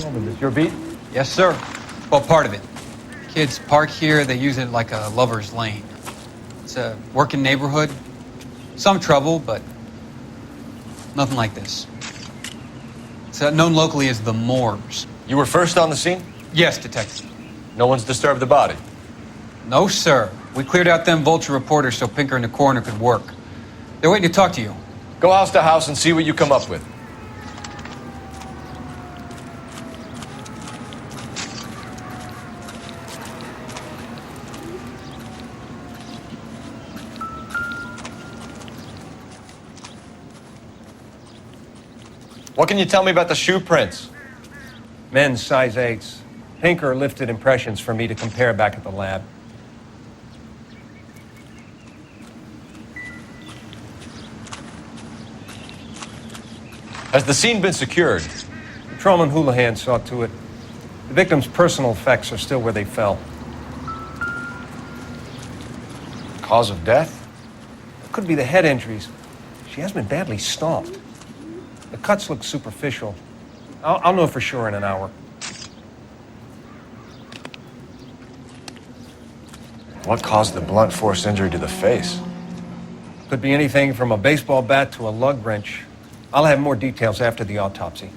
Gentlemen, this your beat? Yes, sir. Well, part of it. Kids park here, they use it like a lover's lane. It's a working neighborhood. Some trouble, but nothing like this. It's known locally as the Moors. You were first on the scene? Yes, detective. No one's disturbed the body? No, sir. We cleared out them vulture reporters so Pinker and the coroner could work. They're waiting to talk to you. Go house to house and see what you come up with. What can you tell me about the shoe prints? Men's size 8s. Pinker lifted impressions for me to compare back at the lab. Has the scene been secured? Patrolman Houlihan saw to it. The victim's personal effects are still where they fell. Cause of death? It could be the head injuries. She has been badly stomped. The cuts look superficial. I'll know for sure in an hour. What caused the blunt force injury to the face? Could be anything from a baseball bat to a lug wrench. I'll have more details after the autopsy.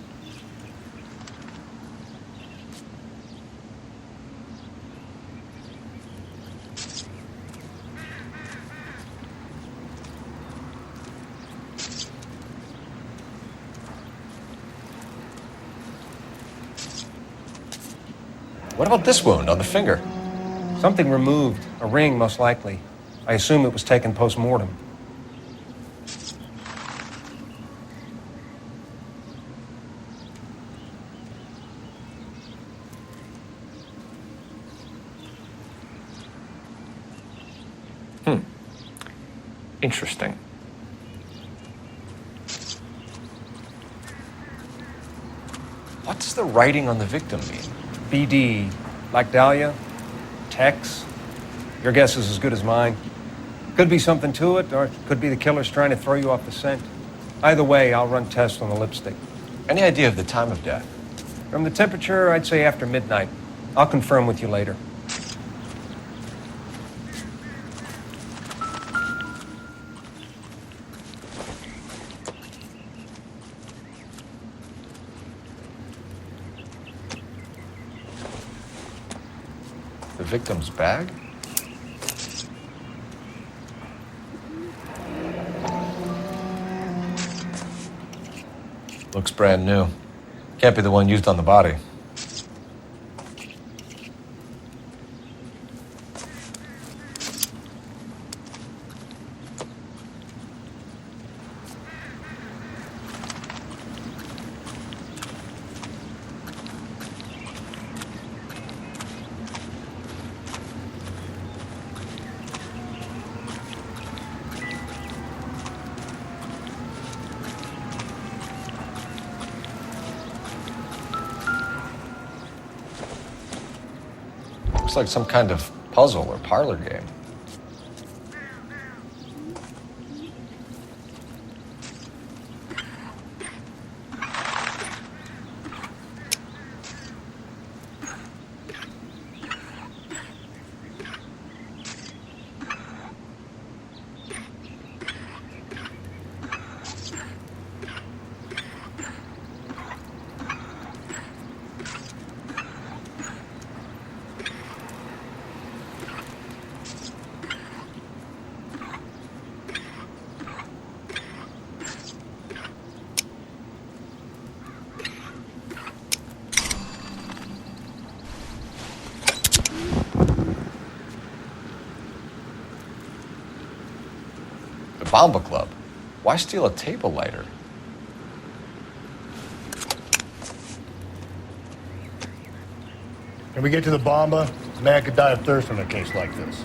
What about this wound on the finger? Something removed. A ring, most likely. I assume it was taken post-mortem. Interesting. What does the writing on the victim mean? BD, like Dahlia, Tex. Your guess is as good as mine. Could be something to it, or it could be the killer's trying to throw you off the scent. Either way, I'll run tests on the lipstick. Any idea of the time of death? From the temperature, I'd say after midnight. I'll confirm with you later. The victim's bag? Looks brand new. Can't be the one used on the body. Looks like some kind of puzzle or parlor game. Bomba Club. Why steal a table lighter? When we get to the Bomba, a man could die of thirst in a case like this.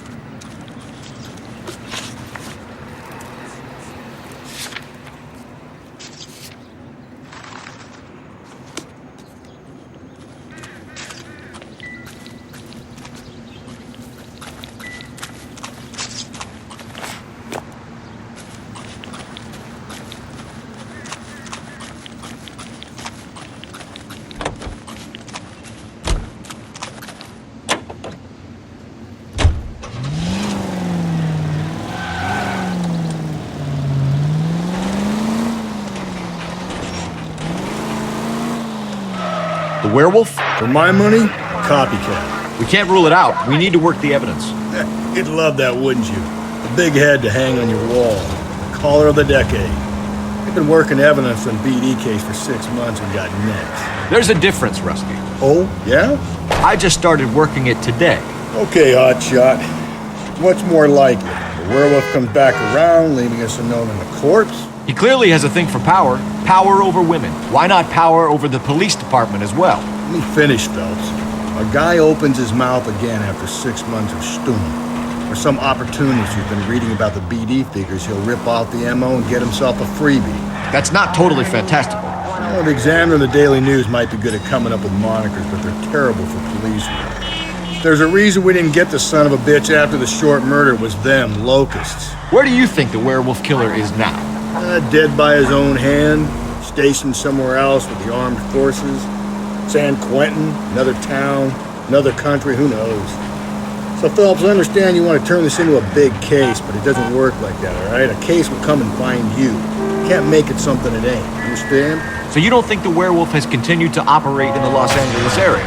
werewolf? For my money, copycat. We can't rule it out. We need to work the evidence. You'd love that, wouldn't you? A big head to hang on your wall. The caller of the decade. We've been working evidence on BD case for 6 months and got next. There's a difference, Rusty. Oh, yeah? I just started working it today. Okay, hotshot. What's more likely? The werewolf comes back around, leaving us unknown in the corpse? He clearly has a thing for power. Power over women. Why not power over the police department as well? Let me finish, Phelps. A guy opens his mouth again after 6 months of stewing. For some opportunist who's been reading about the BD figures, he'll rip off the MO and get himself a freebie. That's not totally fantastical. Well, the Examiner and the Daily News might be good at coming up with monikers, but they're terrible for police work. There's a reason we didn't get the son of a bitch after the short murder. It was them, locusts. Where do you think the werewolf killer is now? Dead by his own hand, stationed somewhere else with the armed forces. San Quentin, another town, another country, who knows? So, Phelps, I understand you want to turn this into a big case, but it doesn't work like that, all right? A case will come and find you. You can't make it something it ain't. Understand? So you don't think the werewolf has continued to operate in the Los Angeles area?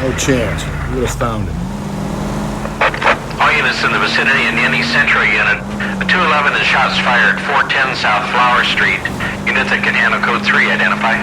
No chance. You would have found him. All units in the vicinity in any Central unit. A 211 and shots fired, 410 South Flower Street. Unit that can handle code 3, identify.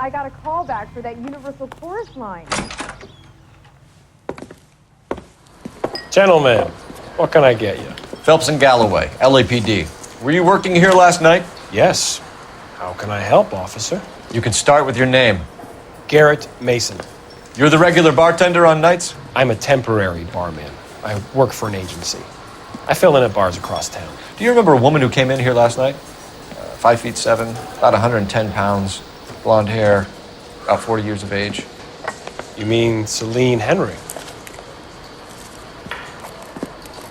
I got a call back for that Universal Chorus line. Gentlemen, what can I get you? Phelps and Galloway, LAPD. Were you working here last night? Yes. How can I help, officer? You can start with your name. Garrett Mason. You're the regular bartender on nights? I'm a temporary barman. I work for an agency. I fill in at bars across town. Do you remember a woman who came in here last night? 5'7", about 110 pounds, blonde hair, about 40 years of age. You mean Celine Henry?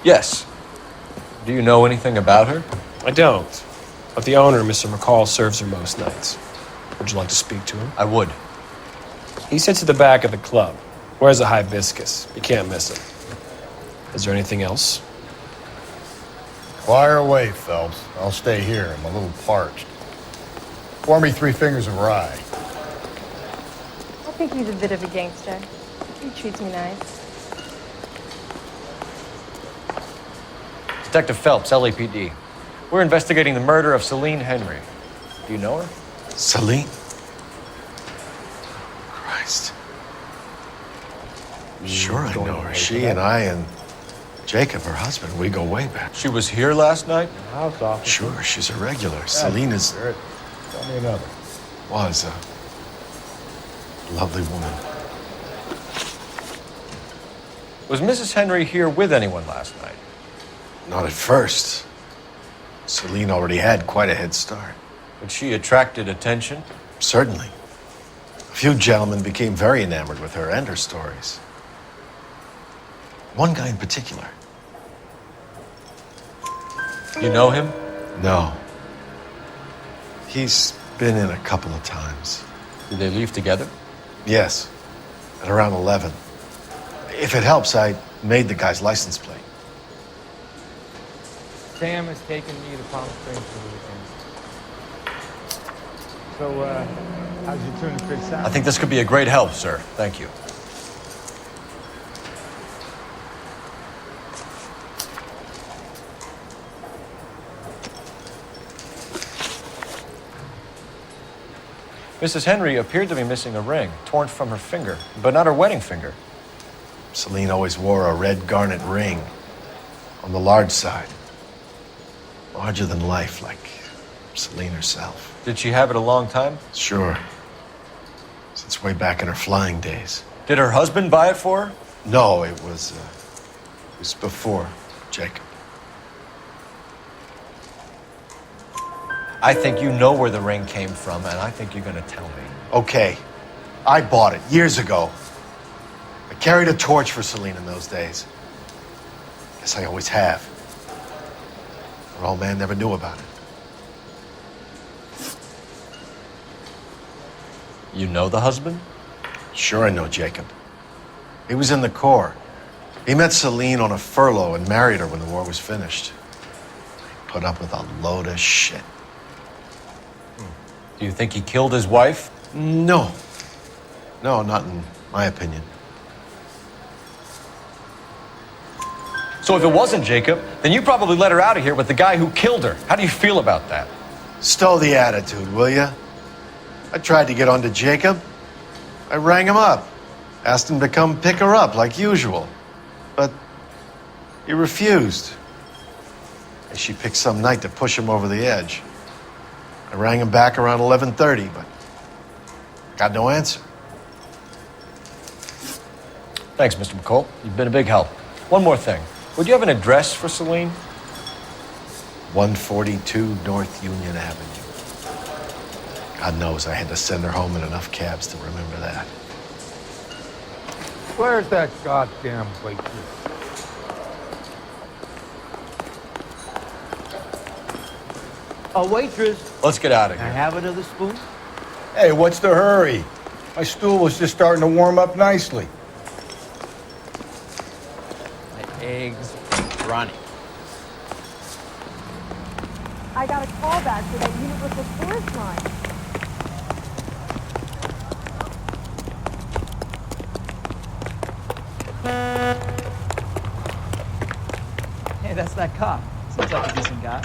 Yes. Do you know anything about her? I don't. But the owner, Mr. McCall, serves her most nights. Would you like to speak to him? I would. He sits at the back of the club. Wears a hibiscus. You can't miss him. Is there anything else? Fire away, Phelps. I'll stay here. I'm a little parched. Pour me 3 fingers of rye. I think he's a bit of a gangster. He treats me nice. Detective Phelps, LAPD. We're investigating the murder of Celine Henry. Do you know her? Celine? Christ. Sure I know her. She and I and Jacob, her husband, we go way back. She was here last night? House officer. Sure, she's a regular. Celine is... Tell me another. was a lovely woman. Was Mrs. Henry here with anyone last night? Not at first. Celine already had quite a head start. But she attracted attention? Certainly. A few gentlemen became very enamored with her and her stories. One guy in particular. You know him? No. He's been in a couple of times. Did they leave together? Yes, at around 11. If it helps, I made the guy's license plate. Sam has taken me to Palm Springs for the weekend. So, how's your tuna fish salad? I think this could be a great help, sir. Thank you. Mrs. Henry appeared to be missing a ring, torn from her finger, but not her wedding finger. Celine always wore a red garnet ring on the large side. Larger than life, like Celine herself. Did she have it a long time? Sure. It's since way back in her flying days. Did her husband buy it for her? No, it was before Jacob. I think you know where the ring came from, and I think you're gonna tell me. Okay, I bought it years ago. I carried a torch for Celine in those days. Guess I always have. Her old man never knew about it. You know the husband? Sure, I know Jacob. He was in the Corps. He met Celine on a furlough and married her when the war was finished. He put up with a load of shit. Do you think he killed his wife? No. No, not in my opinion. So if it wasn't Jacob, then you probably let her out of here with the guy who killed her. How do you feel about that? Stow the attitude, will ya? I tried to get onto Jacob. I rang him up. Asked him to come pick her up like usual. But he refused. And she picked some night to push him over the edge. I rang him back around 11:30, but got no answer. Thanks, Mr. McCall. You've been a big help. One more thing. Would you have an address for Celine? 142 North Union Avenue. God knows I had to send her home in enough cabs to remember that. Where's that goddamn waitress? A waitress. Let's get out of Can I here. have another spoon? Hey, what's the hurry? My stool was just starting to warm up nicely. My eggs running. I got a call back for that Universal Tourist line. Hey, that's that cop. Seems like a decent guy.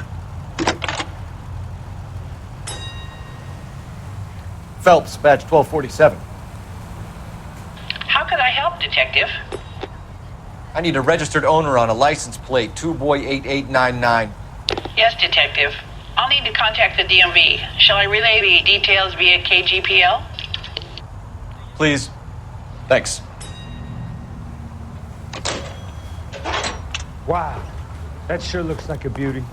Phelps, badge 1247. How could I help, Detective? I need a registered owner on a license plate, 2boy8899. Yes, Detective. I'll need to contact the DMV. Shall I relay the details via KGPL? Please. Thanks. Wow, that sure looks like a beauty.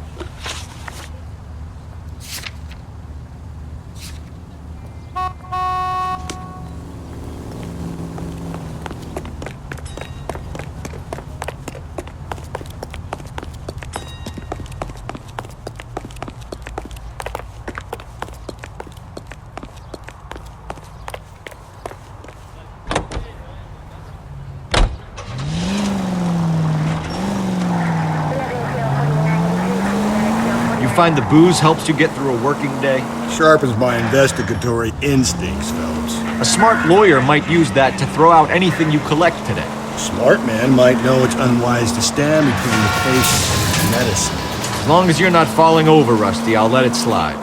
Find the booze helps you get through a working day? Sharpens my investigatory instincts, Phelps. A smart lawyer might use that to throw out anything you collect today. A smart man might know it's unwise to stand between the patient and medicine. As long as you're not falling over, Rusty, I'll let it slide.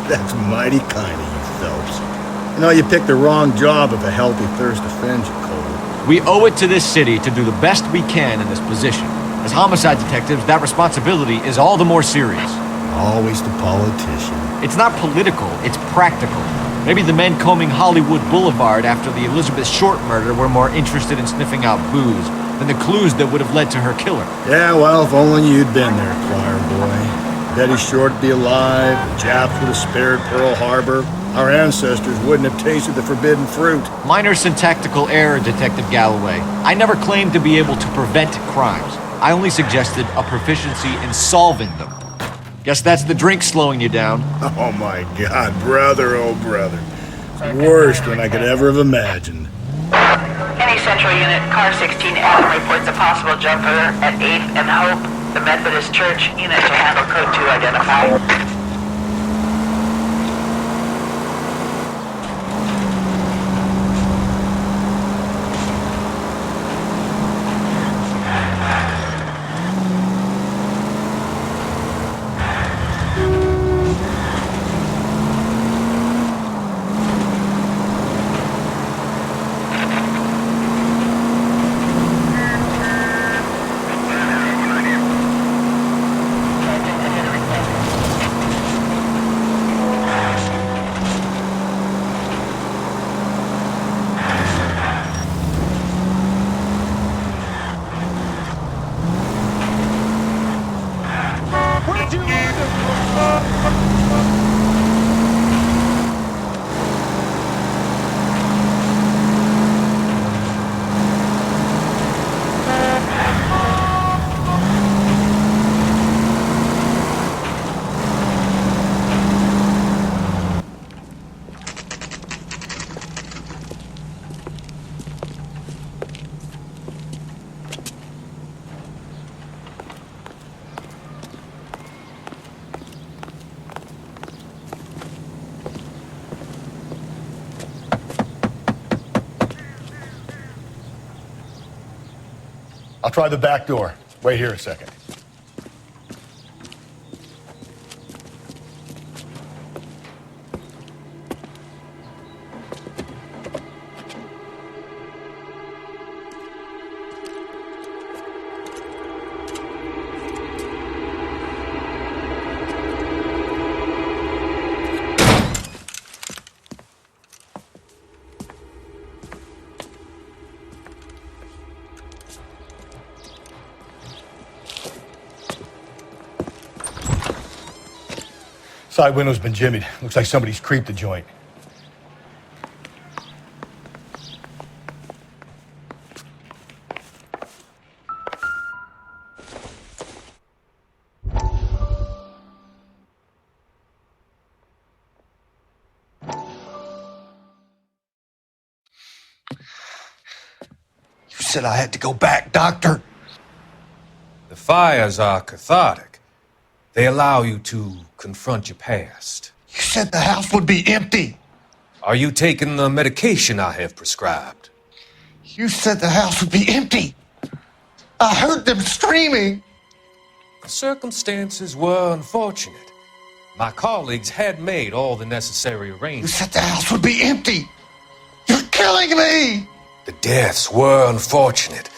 That's mighty kind of you, Phelps. You know, you picked the wrong job if a healthy thirst offends you, Cole. We owe it to this city to do the best we can in this position. As homicide detectives, that responsibility is all the more serious. Always the politician. It's not political, it's practical. Maybe the men combing Hollywood Boulevard after the Elizabeth Short murder were more interested in sniffing out booze than the clues that would have led to her killer. Yeah, well, if only you'd been there, choir boy. Betty Short'd be alive, the Japs would have spared Pearl Harbor. Our ancestors wouldn't have tasted the forbidden fruit. Minor syntactical error, Detective Galloway. I never claimed to be able to prevent crimes. I only suggested a proficiency in solving them. Guess that's the drink slowing you down. Oh my God, brother, oh brother. Worse than I could ever have imagined. Any Central Unit, Car 16L reports a possible jumper at 8th and Hope. The Methodist Church unit to handle code 2 identified. I'll try the back door. Wait here a second. Side window's been jimmied. Looks like somebody's creeped the joint. You said I had to go back, Doctor. The fires are cathartic. They allow you to confront your past. You said the house would be empty. Are you taking the medication I have prescribed? You said the house would be empty. I heard them screaming. The circumstances were unfortunate. My colleagues had made all the necessary You arrangements. said the house would be empty. You're killing me. The deaths were unfortunate,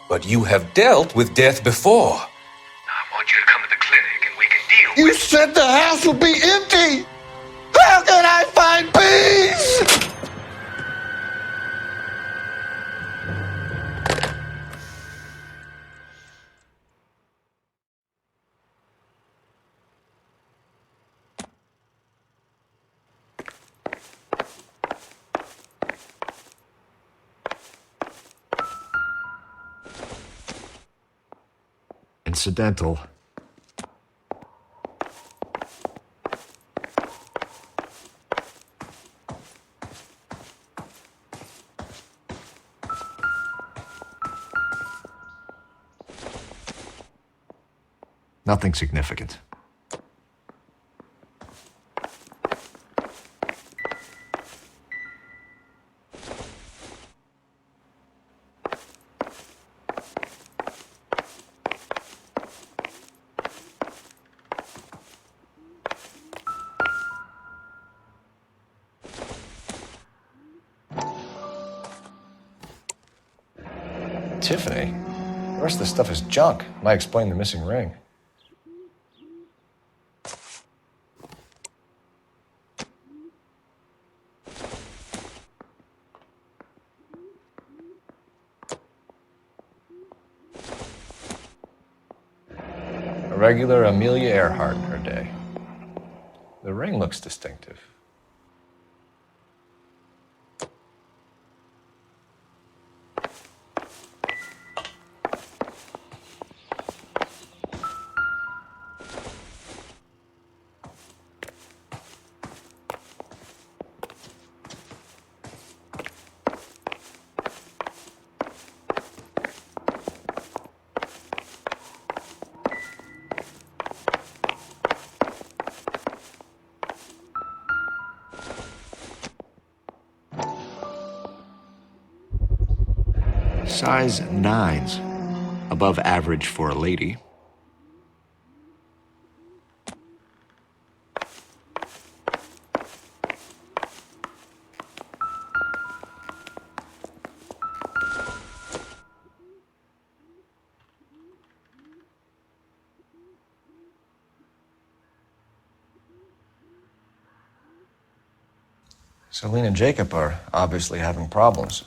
but you have dealt with death before. I want you to come to the clinic and we can deal You said the house would be empty. How can I find peace? Incidental. Nothing significant. Tiffany? The rest of the stuff is junk. Might explain the missing ring. A regular Amelia Earhart in her day. The ring looks distinctive. Size 9s. Above average for a lady. Celine and Jacob are obviously having problems.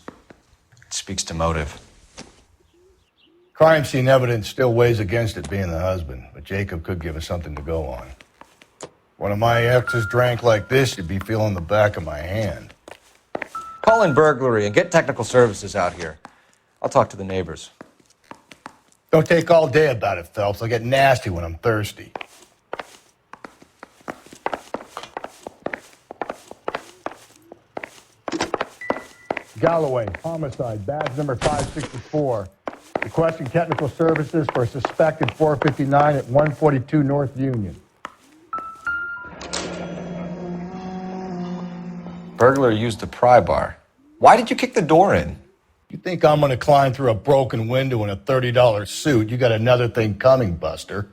It speaks to motive. Crime scene evidence still weighs against it being the husband, but Jacob could give us something to go on. One of my exes drank like this, you'd be feeling the back of my hand. Call in burglary and get technical services out here. I'll talk to the neighbors. Don't take all day about it, Phelps. I'll get nasty when I'm thirsty. Galloway, homicide, badge number 564. Requesting technical services for a suspected 459 at 142 North Union. Burglar used the pry bar. Why did you kick the door in? You think I'm gonna climb through a broken window in a $30 suit? You got another thing coming, Buster.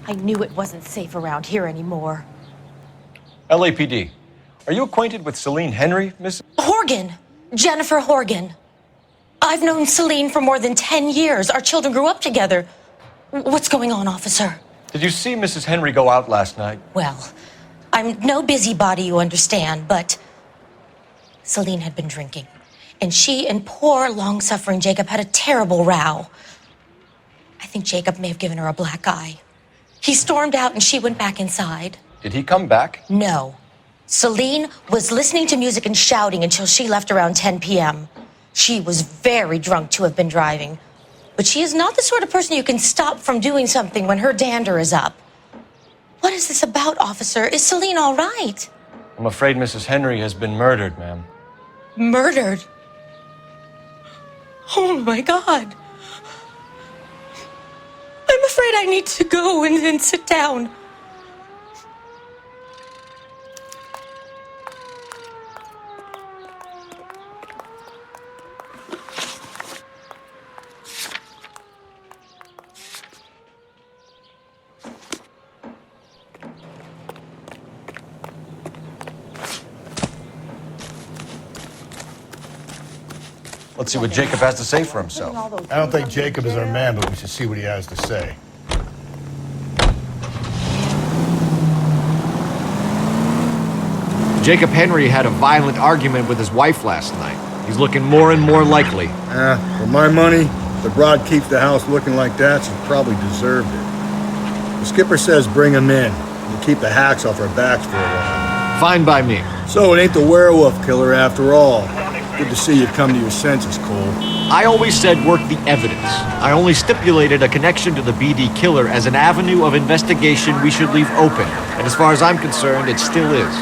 I knew it wasn't safe around here anymore. LAPD. Are you acquainted with Celine Henry, Miss? Horgan! Jennifer Horgan. I've known Celine for more than 10 years. Our children grew up together. What's going on, officer? Did you see Mrs. Henry go out last night? Well, I'm no busybody, you understand, but Celine had been drinking. And she and poor, long-suffering Jacob had a terrible row. I think Jacob may have given her a black eye. He stormed out and she went back inside. Did he come back? No. Celine was listening to music and shouting until she left around 10 p.m. She was very drunk to have been driving. But she is not the sort of person you can stop from doing something when her dander is up. What is this about, officer? Is Celine all right? I'm afraid Mrs. Henry has been murdered, ma'am. Murdered? Oh, my God. I'm afraid I need to go and sit down. Let's see what Jacob has to say for himself. I don't think Jacob is our man, but we should see what he has to say. Jacob Henry had a violent argument with his wife last night. He's looking more and more likely. For my money, if the broad keeps the house looking like that, she probably deserved it. The skipper says bring him in. We'll keep the hacks off our backs for a while. Fine by me. So it ain't the werewolf killer after all. Good to see you've come to your senses, Cole. I always said work the evidence. I only stipulated a connection to the BD killer as an avenue of investigation we should leave open. And as far as I'm concerned, it still is.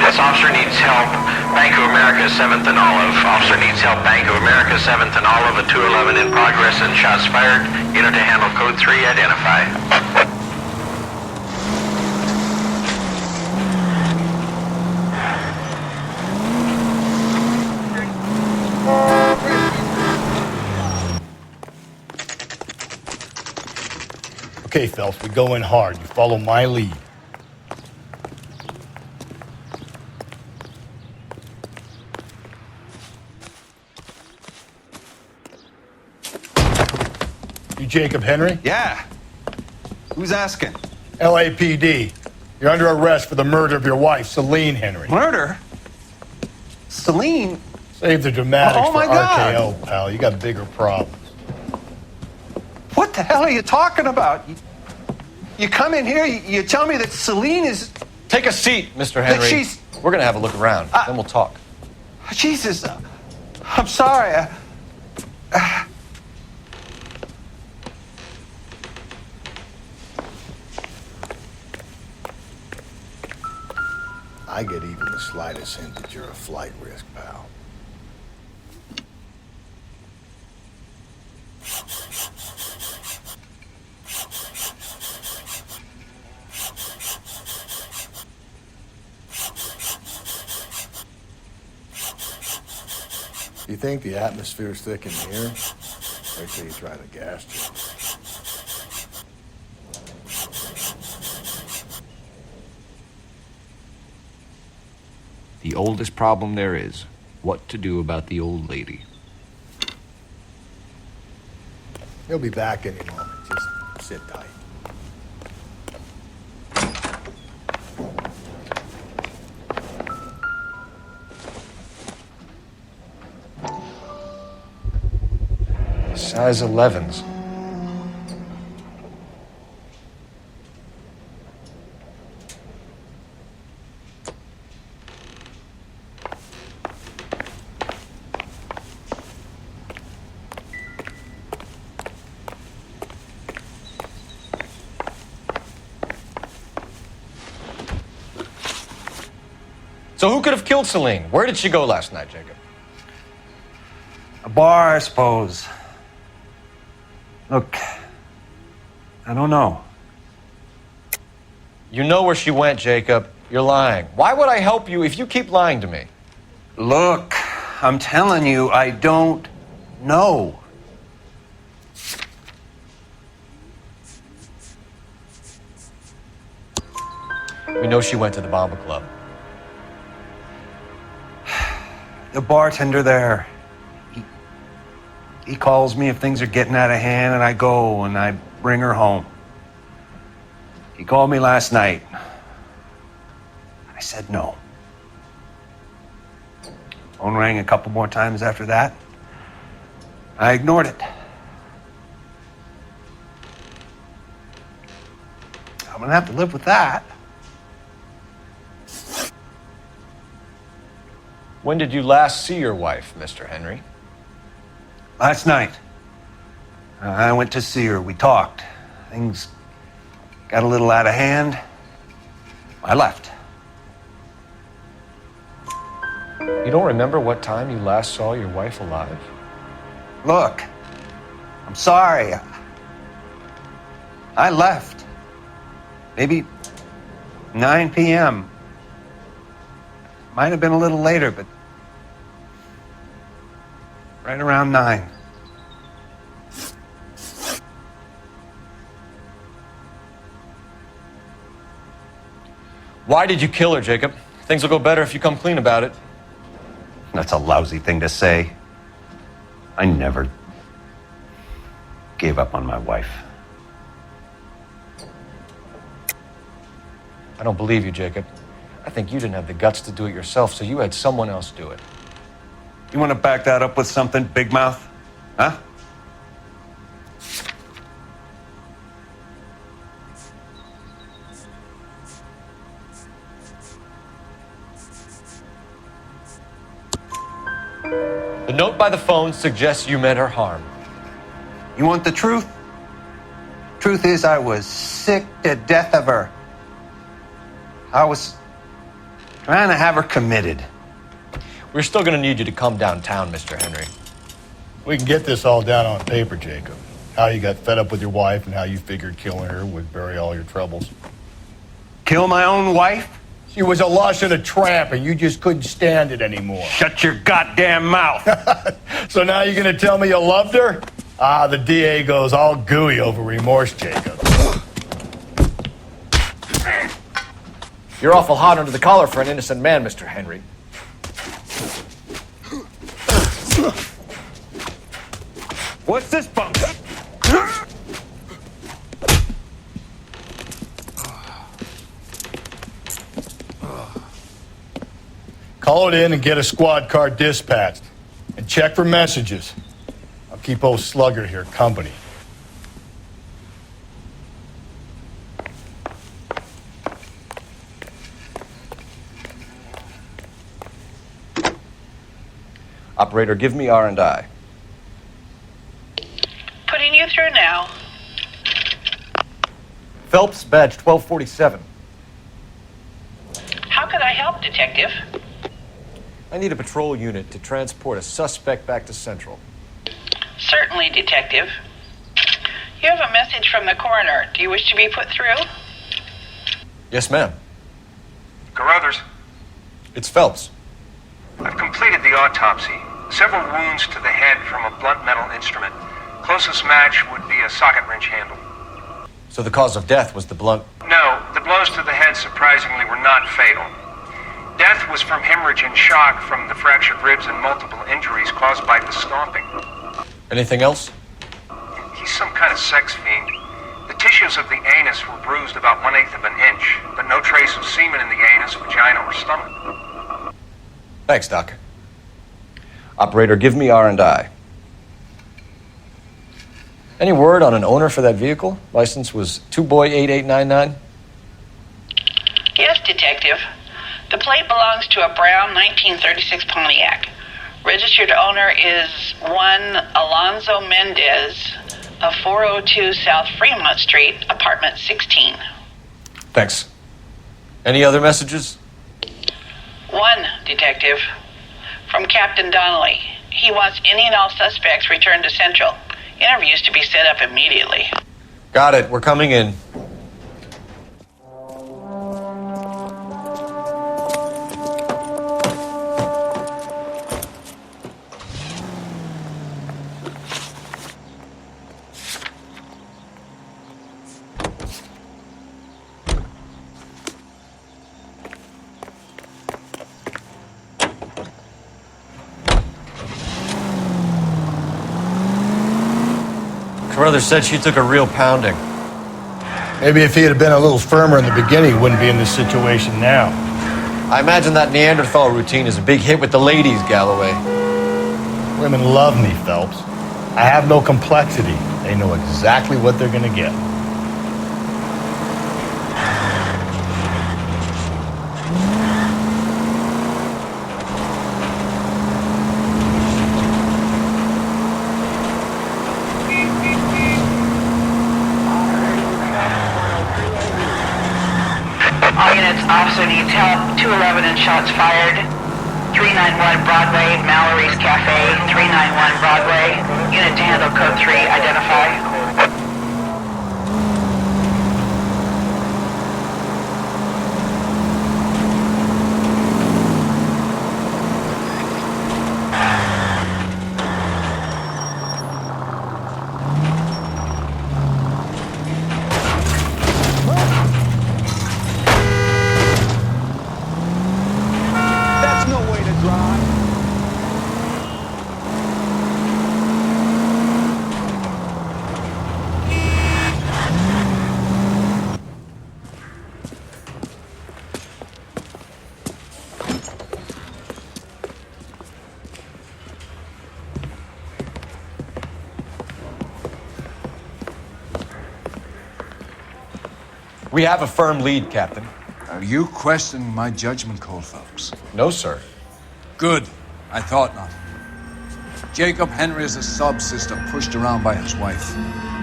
This officer needs help. Bank of America, 7th and Olive. Officer needs help. Bank of America, 7th and Olive. A 211 in progress and shots fired. Unit to handle code 3. Identify. Okay, Phelps, we go in hard. You follow my lead. You Jacob Henry? Yeah. Who's asking? LAPD. You're under arrest for the murder of your wife, Celine Henry. Murder? Celine? Save the dramatics Oh, my for God. RKO, pal. You got bigger problems. What the hell are you talking about? You come in here, you tell me that Celine is... Take a seat, Mr. Henry. That she's... We're gonna have a look around, then we'll talk. Jesus, I'm sorry. I get even the slightest hint that you're a flight risk, pal. You think the atmosphere's thick in here? Wait till you try the gas chamber. The oldest problem there is, what to do about the old lady. He'll be back any moment. Just sit tight. Size 11s. So who could have killed Celine? Where did she go last night, Jacob? A bar, I suppose. Look, I don't know. You know where she went, Jacob. You're lying. Why would I help you if you keep lying to me? Look, I'm telling you, I don't know. We know she went to the Bomba Club. The bartender there, he calls me if things are getting out of hand, and I go and I bring her home. He called me last night. I said no. Phone rang a couple more times after that. I ignored it. I'm gonna have to live with that. When did you last see your wife, Mr. Henry? Last night. I went to see her. We talked. Things got a little out of hand. I left. You don't remember what time you last saw your wife alive? Look, I'm sorry. I left. Maybe 9 p.m. Might have been a little later, but right around 9. Why did you kill her, Jacob? Things will go better if you come clean about it. That's a lousy thing to say. I never gave up on my wife. I don't believe you, Jacob. I think you didn't have the guts to do it yourself, so you had someone else do it. You want to back that up with something, Big Mouth? Huh? The note by the phone suggests you meant her harm. You want the truth? Truth is, I was sick to death of her. I was trying to have her committed. We're still going to need you to come downtown, Mr. Henry. We can get this all down on paper, Jacob. How you got fed up with your wife and how you figured killing her would bury all your troubles. Kill my own wife? She was a lush and a tramp, and you just couldn't stand it anymore. Shut your goddamn mouth. So now you're going to tell me you loved her? Ah, the DA goes all gooey over remorse, Jacob. You're awful hot under the collar for an innocent man, Mr. Henry. What's this bunk? Call it in and get a squad car dispatched. And check for messages. I'll keep old Slugger here company. Operator, give me R&I. Putting you through now. Phelps, badge 1247. How could I help, Detective? I need a patrol unit to transport a suspect back to Central. Certainly, Detective. You have a message from the coroner. Do you wish to be put through? Yes, ma'am. Carruthers, It's Phelps. I've completed the autopsy. Several wounds to the head from a blunt metal instrument. Closest match would be a socket wrench handle. So the cause of death was the blunt... No, the blows to the head surprisingly were not fatal. Death was from hemorrhage and shock from the fractured ribs and multiple injuries caused by the stomping. Anything else? He's some kind of sex fiend. The tissues of the anus were bruised about 1/8 of an inch, but no trace of semen in the anus, vagina, or stomach. Thanks, Doc. Operator, give me R&I. Any word on an owner for that vehicle? License was 2boy8899. Yes, Detective. The plate belongs to a brown 1936 Pontiac. Registered owner is one Alonzo Mendez of 402 South Fremont Street, apartment 16. Thanks. Any other messages? One, Detective. From Captain Donnelly. He wants any and all suspects returned to Central. Interviews to be set up immediately. Got it. We're coming in. Carruthers said she took a real pounding. Maybe if he had been a little firmer in the beginning, he wouldn't be in this situation now. I imagine that Neanderthal routine is a big hit with the ladies, Galloway. Women love me, Phelps. I have no complexity. They know exactly what they're gonna get. Officer needs help. 211 and shots fired. 391 Broadway, Mallory's Cafe. 391 Broadway. Unit to handle code 3. Identify. We have a firm lead, Captain. Are you questioning my judgment call, Phelps? No, sir. Good. I thought not. Jacob Henry is a sub-sister pushed around by his wife.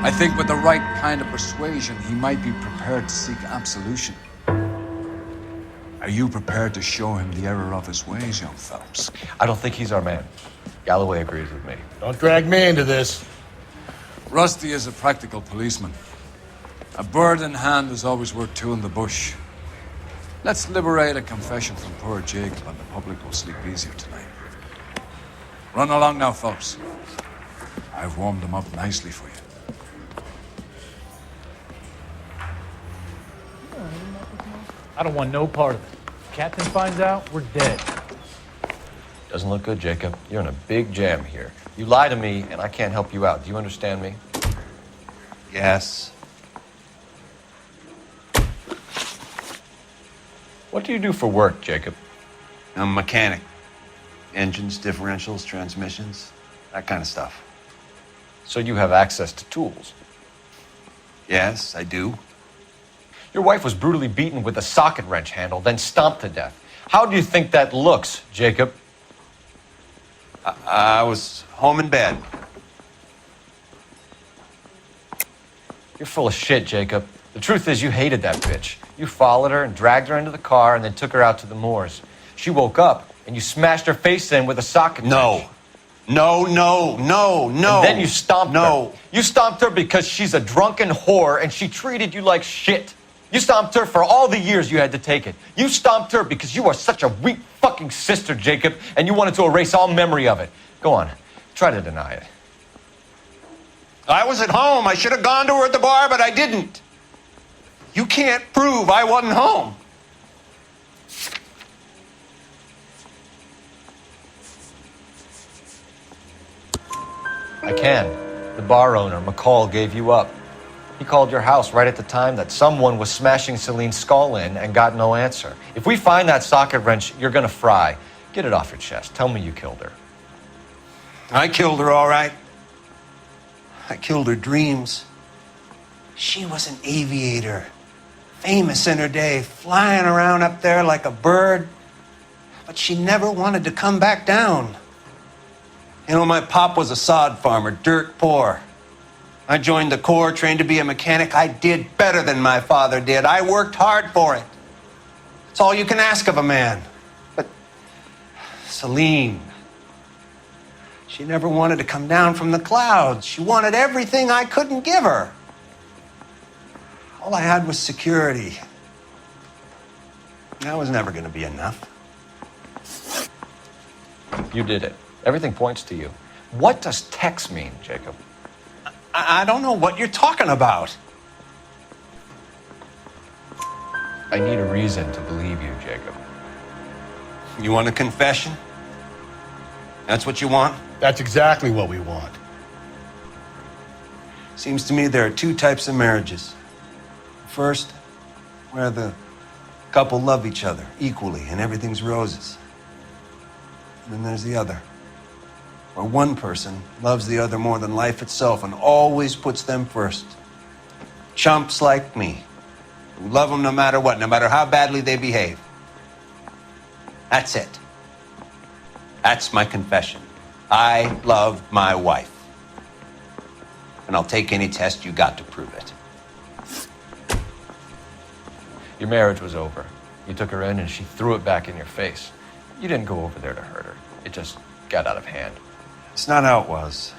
I think with the right kind of persuasion, he might be prepared to seek absolution. Are you prepared to show him the error of his ways, young Phelps? I don't think he's our man. Galloway agrees with me. Don't drag me into this. Rusty is a practical policeman. A bird in hand is always worth two in the bush. Let's liberate a confession from poor Jacob and the public will sleep easier tonight. Run along now, Phelps. I've warmed them up nicely for you. I don't want no part of it. If Captain finds out, we're dead. Doesn't look good, Jacob. You're in a big jam here. You lie to me, and I can't help you out. Do you understand me? Yes. What do you do for work, Jacob? I'm a mechanic. Engines, differentials, transmissions, that kind of stuff. So you have access to tools? Yes, I do. Your wife was brutally beaten with a socket wrench handle, then stomped to death. How do you think that looks, Jacob? I was home in bed. You're full of shit, Jacob. The truth is you hated that bitch. You followed her and dragged her into the car and then took her out to the moors. She woke up and you smashed her face in with a socket wrench. No. And then you stomped her. You stomped her because she's a drunken whore and she treated you like shit. You stomped her for all the years you had to take it. You stomped her because you are such a weak fucking sister, Jacob, and you wanted to erase all memory of it. Go on. Try to deny it. I was at home. I should have gone to her at the bar, but I didn't. You can't prove I wasn't home. I can. The bar owner, McCall, gave you up. He called your house right at the time that someone was smashing Celine's skull in and got no answer. If we find that socket wrench, you're gonna fry. Get it off your chest. Tell me you killed her. I killed her, all right. I killed her dreams. She was an aviator, famous in her day, flying around up there like a bird. But she never wanted to come back down. You know, my pop was a sod farmer, dirt poor. I joined the Corps, trained to be a mechanic. I did better than my father did. I worked hard for it. It's all you can ask of a man. But Celine. She never wanted to come down from the clouds. She wanted everything I couldn't give her. All I had was security. That was never going to be enough. You did it. Everything points to you. What does Tex mean, Jacob? I don't know what you're talking about. I need a reason to believe you, Jacob. You want a confession? That's what you want? That's exactly what we want. Seems to me there are two types of marriages. First, where the couple love each other equally and everything's roses. And then there's the other, where one person loves the other more than life itself and always puts them first. Chumps like me, who love them no matter what, no matter how badly they behave. That's it. That's my confession. I love my wife. And I'll take any test you got to prove it. Your marriage was over. You took her in and she threw it back in your face. You didn't go over there to hurt her. It just got out of hand. It's not how it was.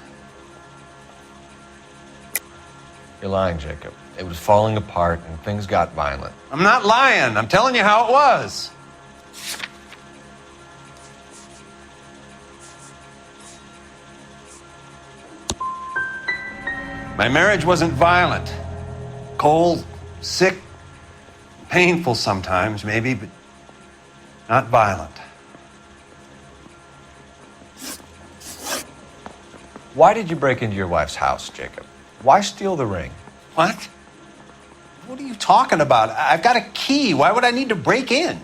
You're lying, Jacob. It was falling apart and things got violent. I'm not lying. I'm telling you how it was. My marriage wasn't violent. Cold, sick, painful sometimes, maybe, but not violent. Why did you break into your wife's house, Jacob? Why steal the ring? What? What are you talking about? I've got a key. Why would I need to break in?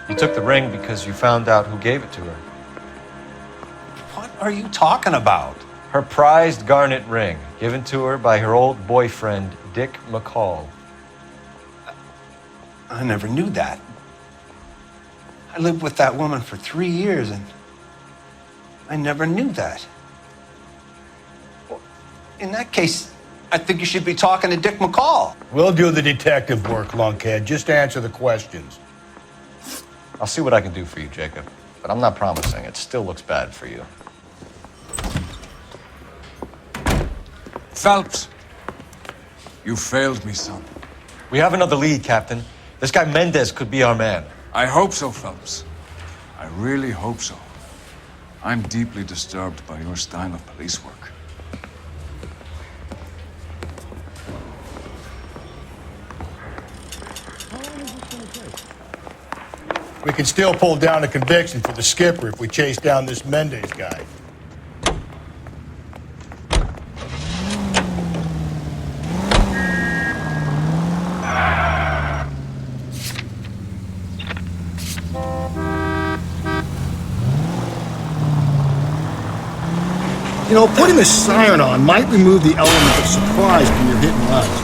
You took the ring because you found out who gave it to her. What are you talking about? Her prized garnet ring, given to her by her old boyfriend, Dick McCall. I never knew that. I lived with that woman for 3 years, and I never knew that. Well, in that case, I think you should be talking to Dick McCall. We'll do the detective work, lunkhead. Just answer the questions. I'll see what I can do for you, Jacob. But I'm not promising. It still looks bad for you. Phelps, you failed me, son. We have another lead, Captain. This guy Mendez could be our man. I hope so, Phelps. I really hope so. I'm deeply disturbed by your style of police work. We can still pull down a conviction for the skipper if we chase down this Mendez guy. You know, putting the siren on might remove the element of surprise when you're hitting runs.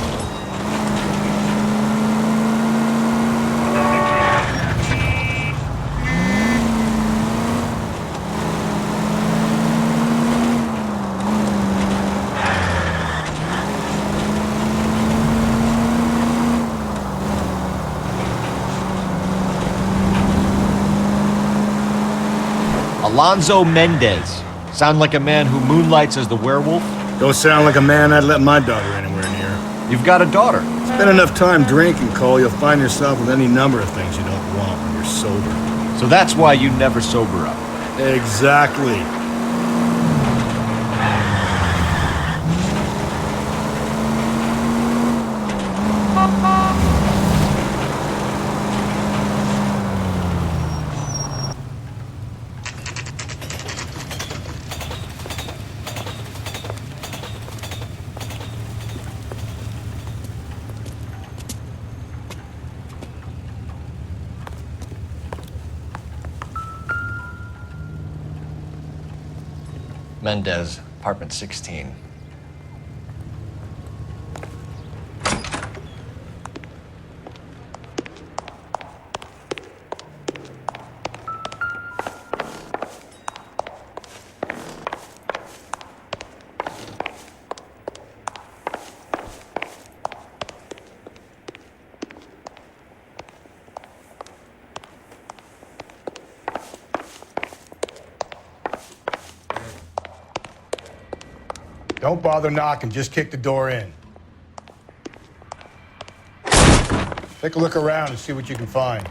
Alonzo Mendez. Sound like a man who moonlights as the werewolf? Don't sound like a man I'd let my daughter anywhere near. You've got a daughter. Spend enough time drinking, Cole, you'll find yourself with any number of things you don't want when you're sober. So that's why you never sober up. Exactly. Mendez, apartment 16. Don't bother knocking, just kick the door in. Take a look around and see what you can find.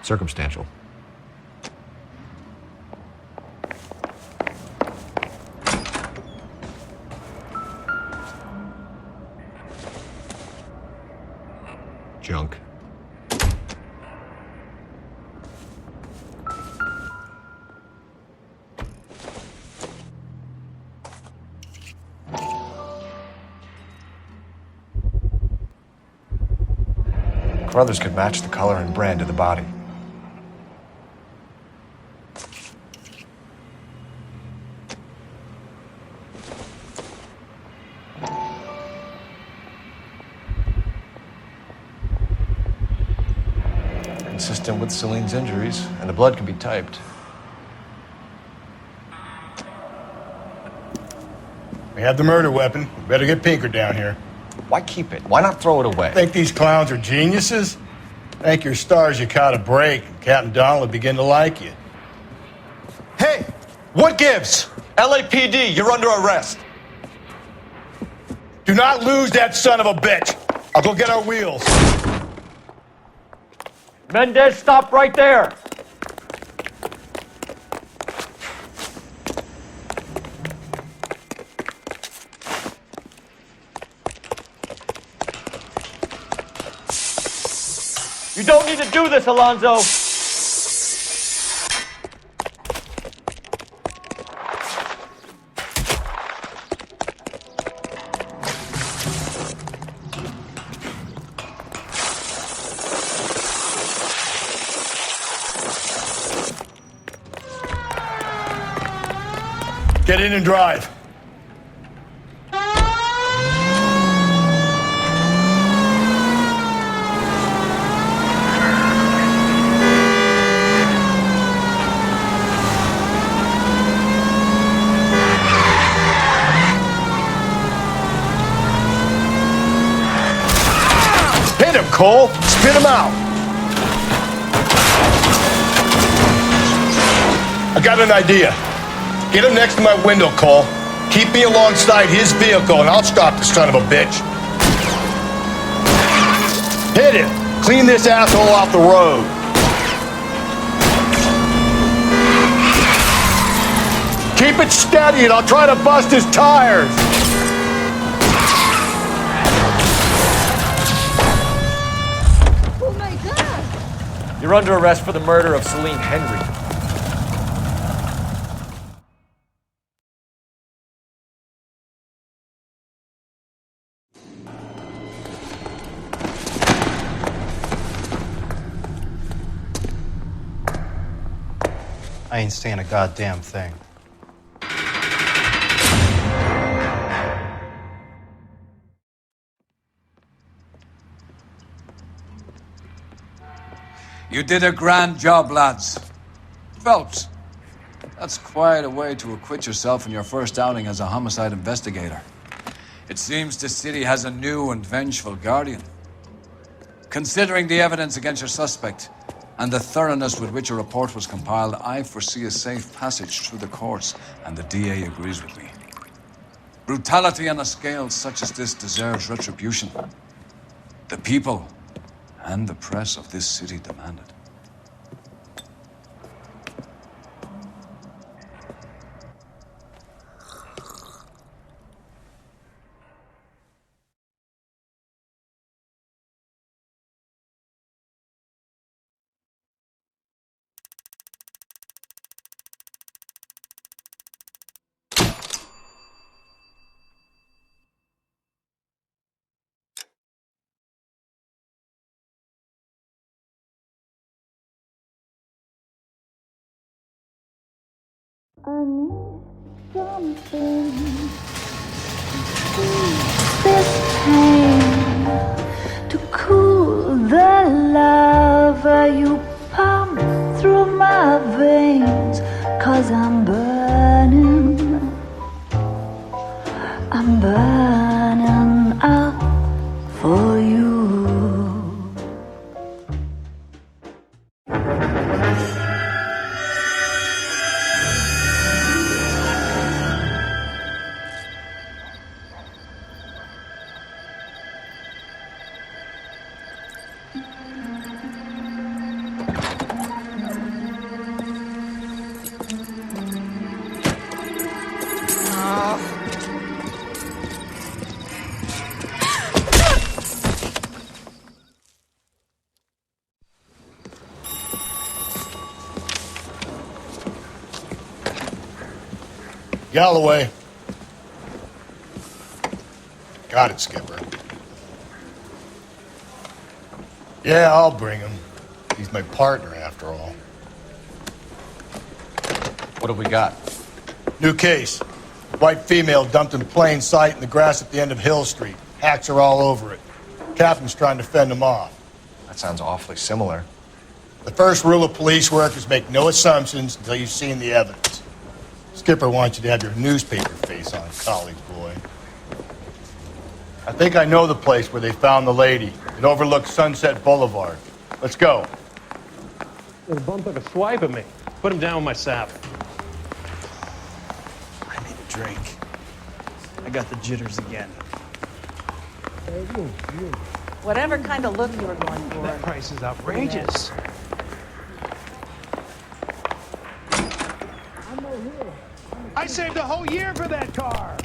Circumstantial. Junk. Brothers could match the color and brand of the body. Consistent with Celine's injuries, and the blood can be typed. We have the murder weapon. We better get Pinker down here. Why keep it? Why not throw it away? Think these clowns are geniuses? Thank your stars you caught a break, and Captain Donald will begin to like you. Hey! What gives? LAPD, you're under arrest. Do not lose that son of a bitch. I'll go get our wheels. Mendez, stop right there! You don't need to do this, Alonzo! Get in and drive. Hit him, Cole. Spit him out. I got an idea. Get him next to my window, Cole. Keep me alongside his vehicle, and I'll stop the son of a bitch. Hit him. Clean this asshole off the road. Keep it steady, and I'll try to bust his tires. Oh my God! You're under arrest for the murder of Celine Henry. I ain't saying a goddamn thing. You did a grand job, lads. Phelps, that's quite a way to acquit yourself in your first outing as a homicide investigator. It seems the city has a new and vengeful guardian. Considering the evidence against your suspect, and the thoroughness with which a report was compiled, I foresee a safe passage through the courts, and the DA agrees with me. Brutality on a scale such as this deserves retribution. The people and the press of this city demand it. I need something to ease this pain, to cool the lava you pump through my veins, 'cause I'm burning. I'm burning up for you. Galloway. Got it, Skipper. Yeah, I'll bring him. He's my partner, after all. What have we got? New case. White female dumped in plain sight in the grass at the end of Hill Street. Hacks are all over it. Captain's trying to fend them off. That sounds awfully similar. The first rule of police work is make no assumptions until you've seen the evidence. Skipper wants you to have your newspaper face on, college boy. I think I know the place where they found the lady. It overlooks Sunset Boulevard. Let's go. The bum took a swipe at me. Put him down with my sap. I need a drink. I got the jitters again. Whatever kind of look you were going for. That price is outrageous. I saved a whole year for that car.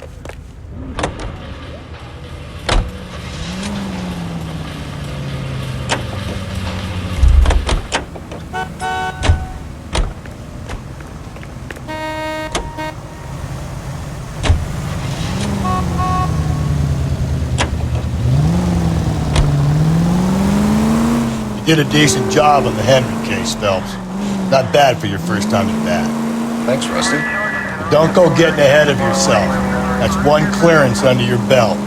You did a decent job on the Henry case, Phelps. Not bad for your first time at bat. Thanks, Rusty. Don't go getting ahead of yourself. That's one clearance under your belt.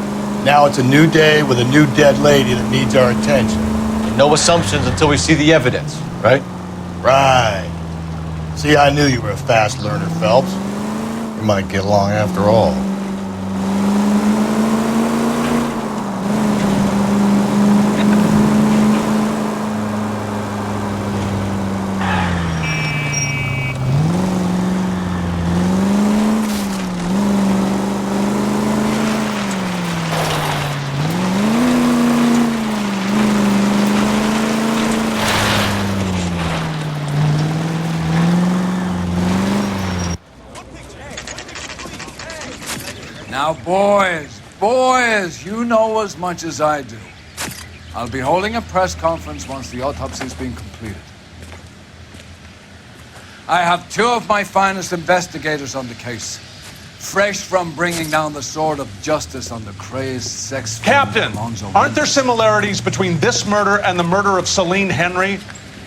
Now it's a new day with a new dead lady that needs our attention. No assumptions until we see the evidence, right? Right. See, I knew you were a fast learner, Phelps. We might get along after all. Now, boys, you know as much as I do. I'll be holding a press conference once the autopsy's been completed. I have two of my finest investigators on the case, fresh from bringing down the sword of justice on the crazed sex... Captain, aren't there similarities between this murder and the murder of Celine Henry?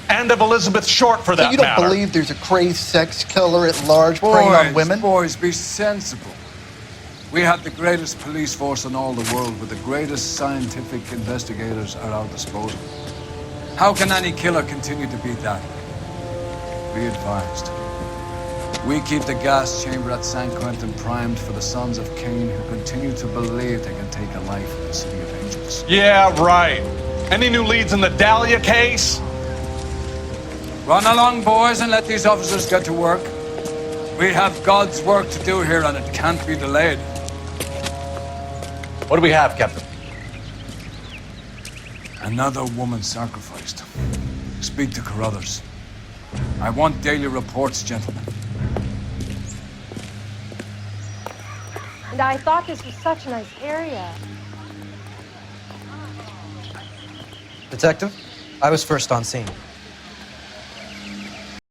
And of Elizabeth Short, for that So you don't matter? believe there's a crazed sex killer at large preying on women? Boys, be sensible. We have the greatest police force in all the world, with the greatest scientific investigators at our disposal. How can any killer continue to be that? Be advised. We keep the gas chamber at San Quentin primed for the sons of Cain who continue to believe they can take a life in the City of Angels. Yeah, right. Any new leads in the Dahlia case? Run along, boys, and let these officers get to work. We have God's work to do here, and it can't be delayed. What do we have, Captain? Another woman sacrificed. Speak to Carruthers. I want daily reports, gentlemen. And I thought this was such a nice area. Detective, I was first on scene.